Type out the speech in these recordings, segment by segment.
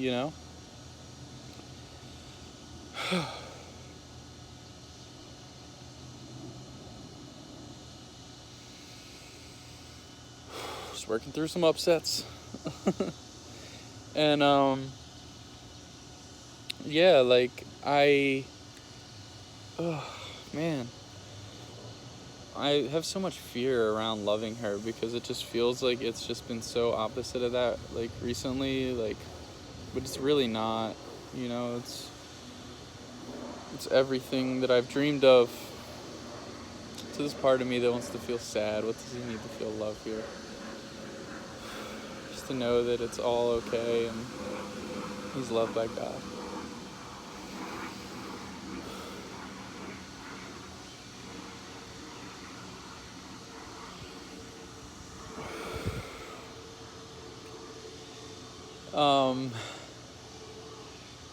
you know? Just working through some upsets. And, yeah, like, oh, man. I have so much fear around loving her because it just feels like it's just been so opposite of that, like, recently, like, but it's really not, you know, it's everything that I've dreamed of. To this part of me that wants to feel sad, what does he need to feel love here? Just to know that it's all okay and he's loved by God.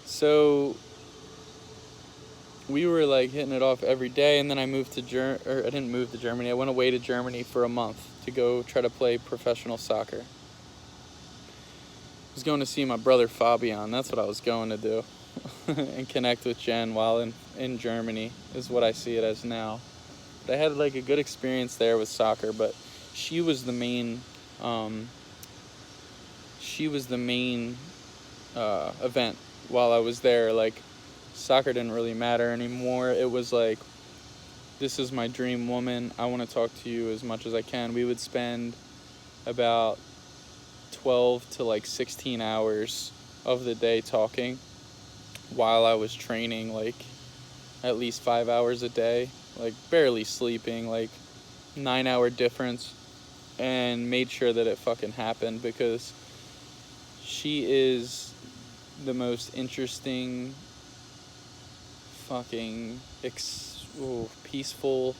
So we were like hitting it off every day, and then I moved to I didn't move to Germany. I went away to Germany for a month to go try to play professional soccer. I was going to see my brother Fabian. That's what I was going to do. And connect with Jen while in Germany is what I see it as now. But I had like a good experience there with soccer, but she was the main event while I was there. Like, soccer didn't really matter anymore. It was like, this is my dream woman. I want to talk to you as much as I can. We would spend about 12 to like 16 hours of the day talking while I was training, like at least 5 hours a day, like barely sleeping, like 9-hour difference, and made sure that it fucking happened because she is the most interesting, fucking peaceful,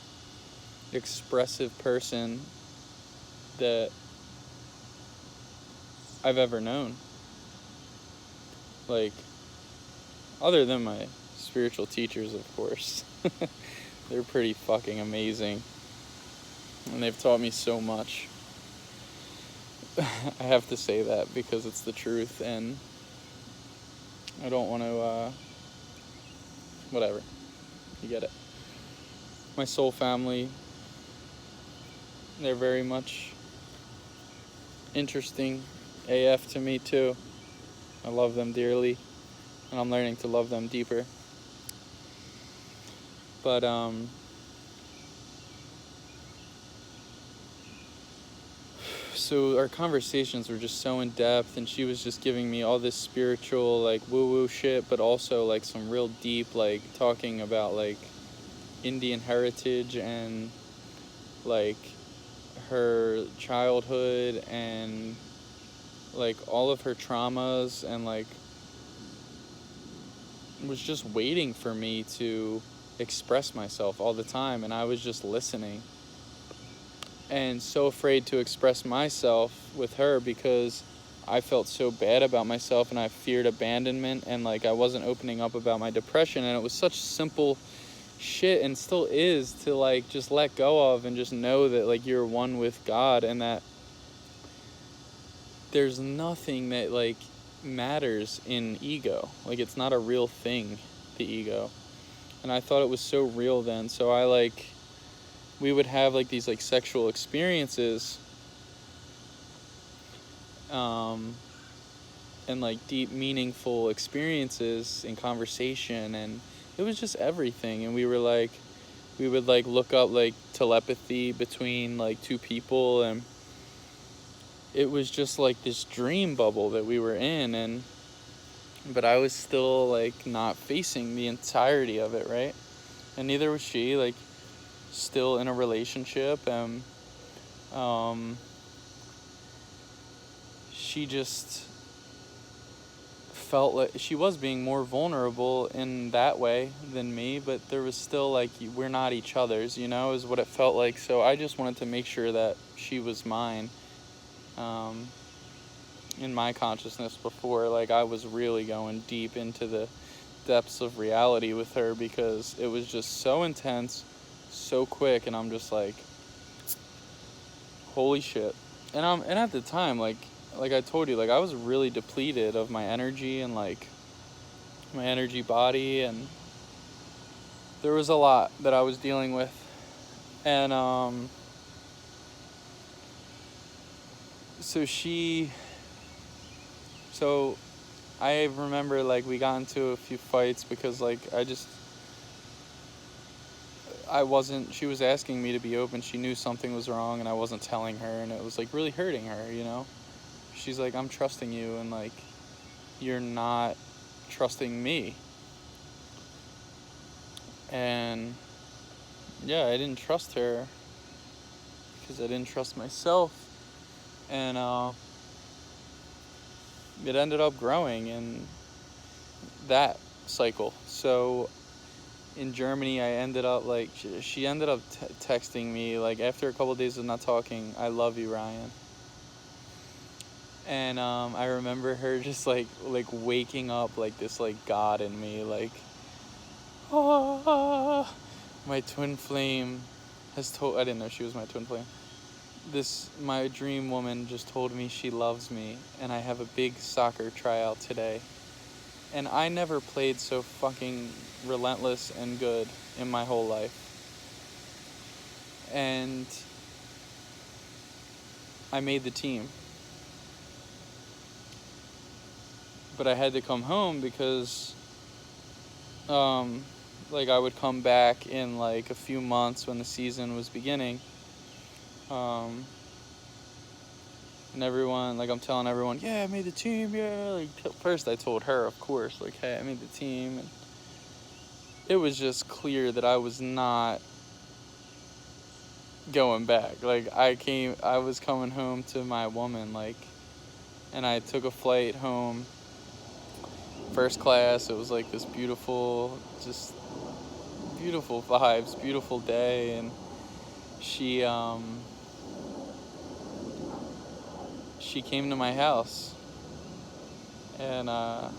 expressive person that I've ever known. Like, other than my spiritual teachers, of course. They're pretty fucking amazing. And they've taught me so much. I have to say that because it's the truth, and I don't want to, whatever. You get it. My soul family, they're very much interesting AF to me too. I love them dearly, and I'm learning to love them deeper. But so our conversations were just so in depth, and she was just giving me all this spiritual, like, woo-woo shit, but also like some real deep, like, talking about like Indian heritage and like her childhood and like all of her traumas, and like was just waiting for me to express myself all the time, and I was just listening and so afraid to express myself with her because I felt so bad about myself, and I feared abandonment, and like I wasn't opening up about my depression, and it was such simple shit, and still is, to like just let go of and just know that like you're one with God, and that there's nothing that like matters in ego. Like, it's not a real thing, the ego. And I thought it was so real then. So we would have like these like sexual experiences, and like deep meaningful experiences in conversation, and it was just everything. And we would like look up like telepathy between like two people, and it was just like this dream bubble that we were in, but I was still like not facing the entirety of it, right? And neither was she, like, still in a relationship, and she just felt like she was being more vulnerable in that way than me, but there was still like, we're not each other's, you know, is what it felt like. So I just wanted to make sure that she was mine. In my consciousness before, like, I was really going deep into the depths of reality with her because it was just so intense, so quick, and I'm just like, holy shit. And at the time, like, like I told you, like I was really depleted of my energy and like my energy body, and there was a lot that I was dealing with. And so I remember like we got into a few fights because like she was asking me to be open. She knew something was wrong and I wasn't telling her, and it was like really hurting her, you know? She's like, I'm trusting you, and like, you're not trusting me. And yeah, I didn't trust her because I didn't trust myself. And it ended up growing in that cycle. So in Germany, I ended up like, she ended up texting me like after a couple of days of not talking, I love you, Ryan. And I remember her just like waking up like this like God in me, like, ah, my twin flame has told, I didn't know she was my twin flame. My dream woman just told me she loves me, and I have a big soccer tryout today. And I never played so fucking relentless and good in my whole life. And I made the team. But I had to come home because like I would come back in like a few months when the season was beginning. And everyone, like I'm telling everyone, yeah, I made the team, yeah. Like first I told her, of course, like, hey, I made the team. And it was just clear that I was not going back. Like I was coming home to my woman, like, and I took a flight home, first class. It was like this beautiful, just beautiful vibes, beautiful day. And she came to my house, and the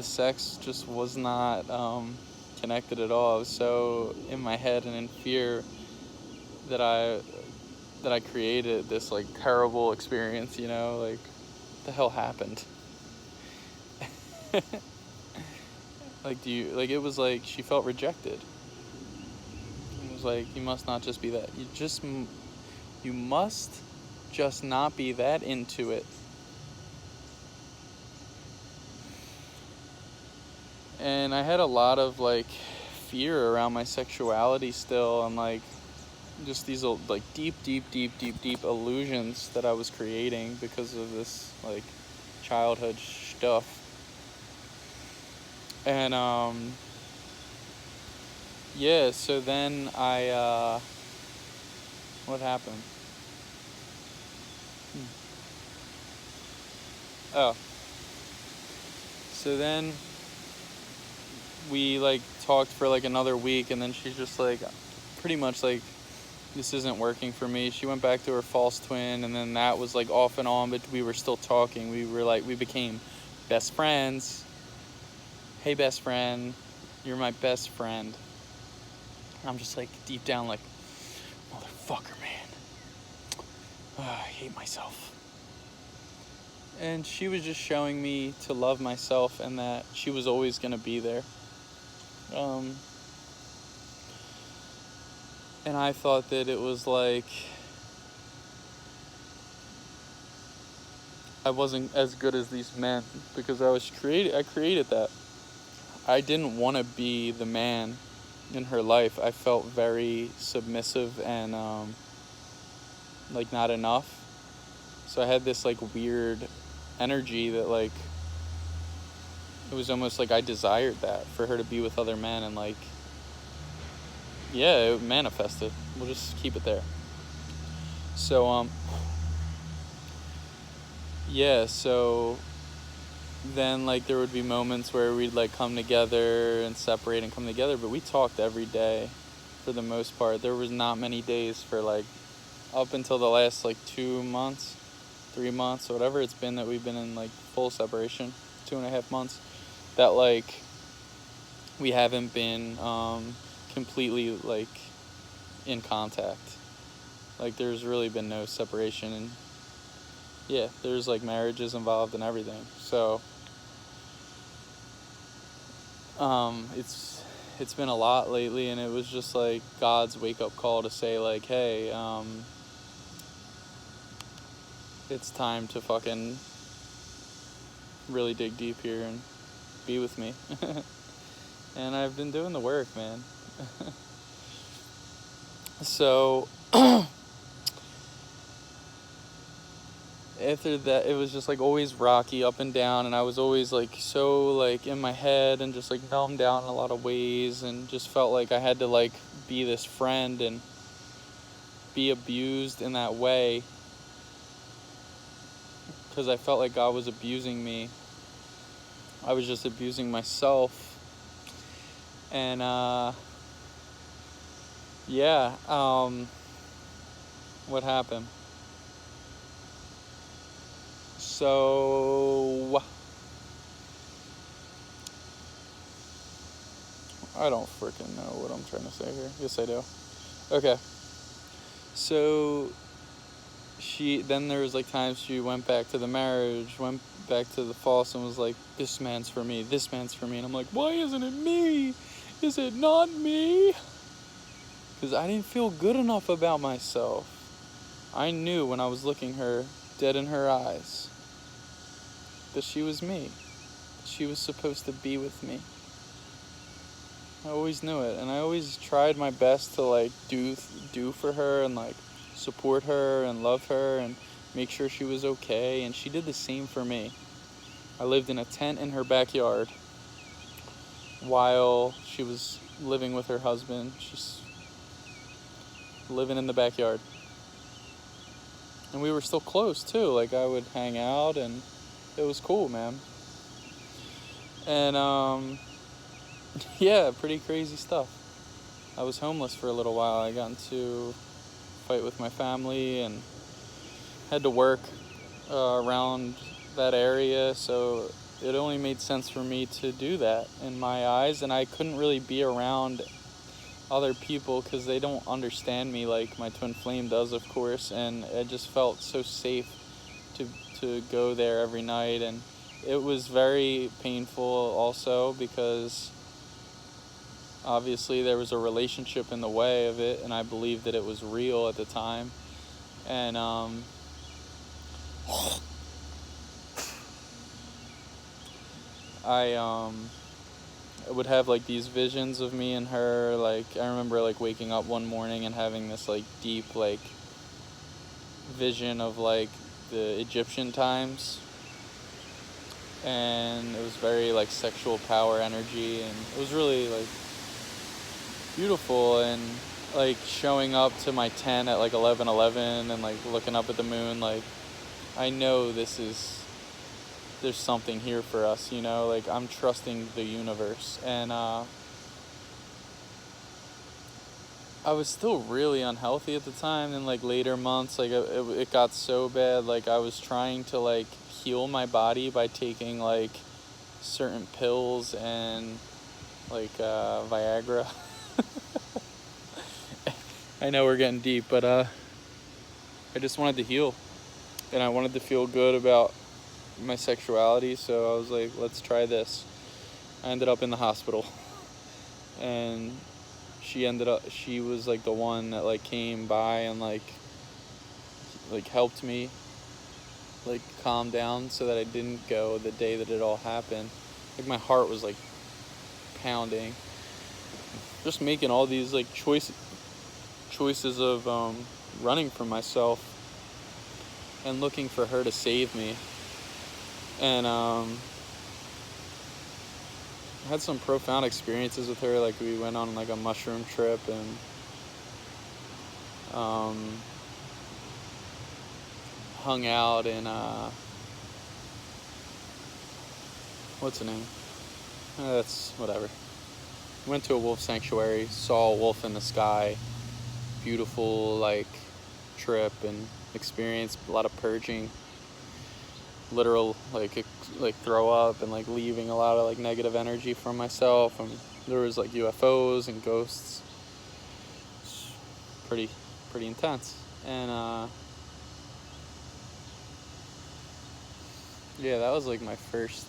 sex just was not connected at all. I was so in my head and in fear that I created this like terrible experience, you know, like what the hell happened? Like, it was like she felt rejected. It was like, you must not just be that. You must just not be that into it. And I had a lot of like fear around my sexuality still, and like just these like deep illusions that I was creating because of this like childhood stuff. And yeah, so then what happened? Oh. So then we like talked for like another week, and then she's just like pretty much like, this isn't working for me. She went back to her false twin, and then that was like off and on, but we were still talking. We became best friends. Hey, best friend, you're my best friend. And I'm just like deep down like, motherfucker, man. I hate myself. And she was just showing me to love myself and that she was always going to be there. And I thought that it was like I wasn't as good as these men because I created that. I didn't want to be the man in her life. I felt very submissive and like not enough. So I had this like weird energy that like, it was almost like I desired that for her to be with other men, and like, yeah, it manifested. We'll just keep it there. So yeah, so then like there would be moments where we'd like come together and separate and come together, but we talked every day for the most part. There was not many days for like up until the last like 2 months, 3 months, whatever it's been that we've been in like full separation, 2.5 months, that like we haven't been completely like in contact. Like, there's really been no separation, and yeah, there's like marriages involved and everything. So it's been a lot lately, and it was just like God's wake-up call to say like, hey, it's time to fucking really dig deep here and be with me. And I've been doing the work, man. So after that, it was just like always rocky, up and down, and I was always like so like in my head and just like numbed down in a lot of ways, and just felt like I had to like be this friend and be abused in that way, because I felt like God was abusing me. I was just abusing myself. And what happened? So I don't freaking know what I'm trying to say here. Yes, I do. Okay. So then there was like times she went back to the marriage, went back to the false, and was like, this man's for me, this man's for me. And I'm like, why isn't it me? Is it not me? Because I didn't feel good enough about myself. I knew when I was looking her dead in her eyes that she was me. She was supposed to be with me. I always knew it, and I always tried my best to like do for her and like support her and love her and make sure she was okay, and she did the same for me. I lived in a tent in her backyard while she was living with her husband. She's living in the backyard. And we were still close too. Like, I would hang out, and it was cool, man. And yeah, pretty crazy stuff. I was homeless for a little while. I got into a fight with my family and had to work around that area, so it only made sense for me to do that in my eyes. And I couldn't really be around other people because they don't understand me like my twin flame does, of course. And it just felt so safe to go there every night. And it was very painful also, because obviously there was a relationship in the way of it, and I believed that it was real at the time. And I would have like these visions of me and her. Like, I remember like waking up one morning and having this like deep like vision of like the Egyptian times, and it was very like sexual power energy, and it was really like beautiful. And like showing up to my tent at like 11:11 and like looking up at the moon, like I know there's something here for us, you know, like I'm trusting the universe. And I was still really unhealthy at the time. In like later months, like it got so bad, like I was trying to like heal my body by taking like certain pills and like Viagra. I know we're getting deep, but I just wanted to heal, and I wanted to feel good about my sexuality, so I was like, let's try this. I ended up in the hospital, and she was like the one that like came by and like helped me like calm down so that I didn't go the day that it all happened. Like, my heart was like pounding, just making all these like choices of running from myself and looking for her to save me. And I had some profound experiences with her. Like, we went on like a mushroom trip, and hung out in what's the name? That's whatever. Went to a wolf sanctuary, saw a wolf in the sky. Beautiful like trip and experience. A lot of purging, literal like throw up and like leaving a lot of like negative energy from myself. And there was like UFOs and ghosts. Pretty intense. And yeah, that was like my first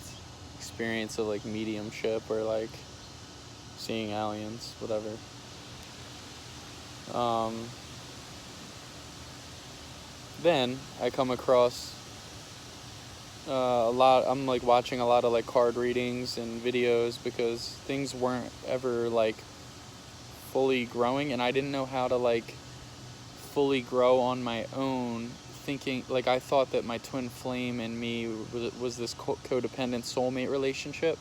experience of like mediumship or like seeing aliens, whatever. Then I come across a lot. I'm like watching a lot of like card readings and videos because things weren't ever like fully growing, and I didn't know how to like fully grow on my own. Thinking like I thought that my twin flame and me was this codependent soulmate relationship.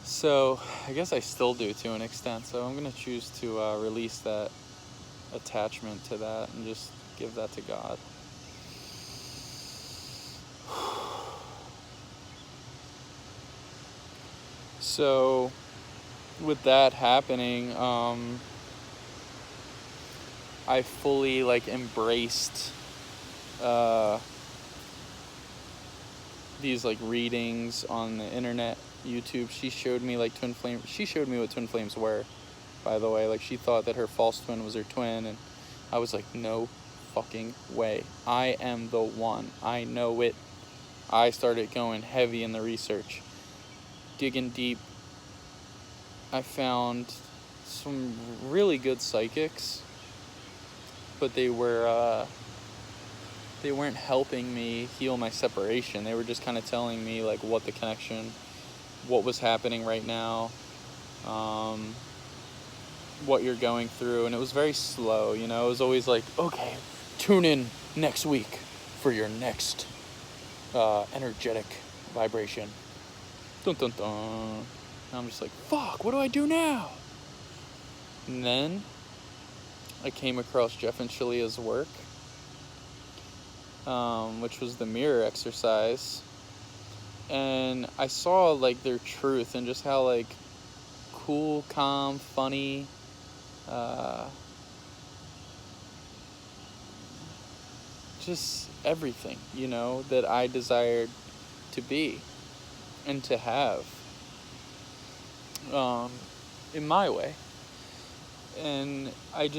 So I guess I still do to an extent. So I'm gonna choose to release that attachment to that and just give that to God. So with that happening, I fully like embraced these like readings on the internet, YouTube. She showed me like twin flame. She showed me what twin flames were, by the way. Like she thought that her false twin was her twin, and I was like, no fucking way. I am the one. I know it. I started going heavy in the research, digging deep. I found some really good psychics, but they weren't helping me heal my separation. They were just kind of telling me like what the connection, what was happening right now, what you're going through, and it was very slow. You know, it was always like, okay, tune in next week for your next energetic vibration. Dun dun dun. And I'm just like, fuck, what do I do now? And then I came across Jeff and Shalia's work, which was the mirror exercise, and I saw like their truth and just how like cool, calm, funny, just everything, you know, that I desired to be and to have, in my way. And I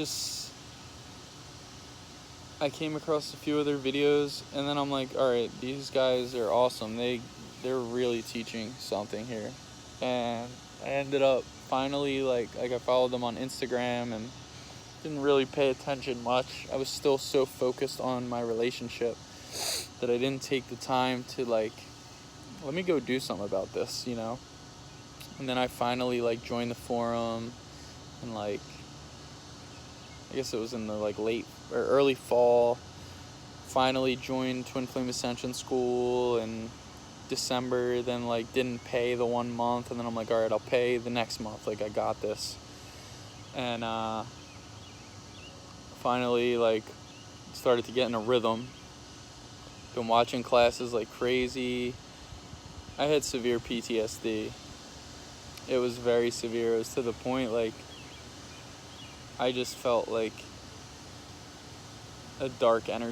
came across a few other videos, and then I'm like, all right, these guys are awesome. They're really teaching something here. And I ended up finally like I followed them on Instagram and didn't really pay attention much. I was still so focused on my relationship that I didn't take the time to like, let me go do something about this, you know? And then I finally like joined the forum, and like, I guess it was in the like late or early fall, finally joined Flame Ascension School in December, then like didn't pay the 1 month, and then I'm like, all right, I'll pay the next month, like I got this. And finally like started to get in a rhythm. Been watching classes like crazy. I had severe PTSD. It was very severe. It was to the point like I just felt like a dark energy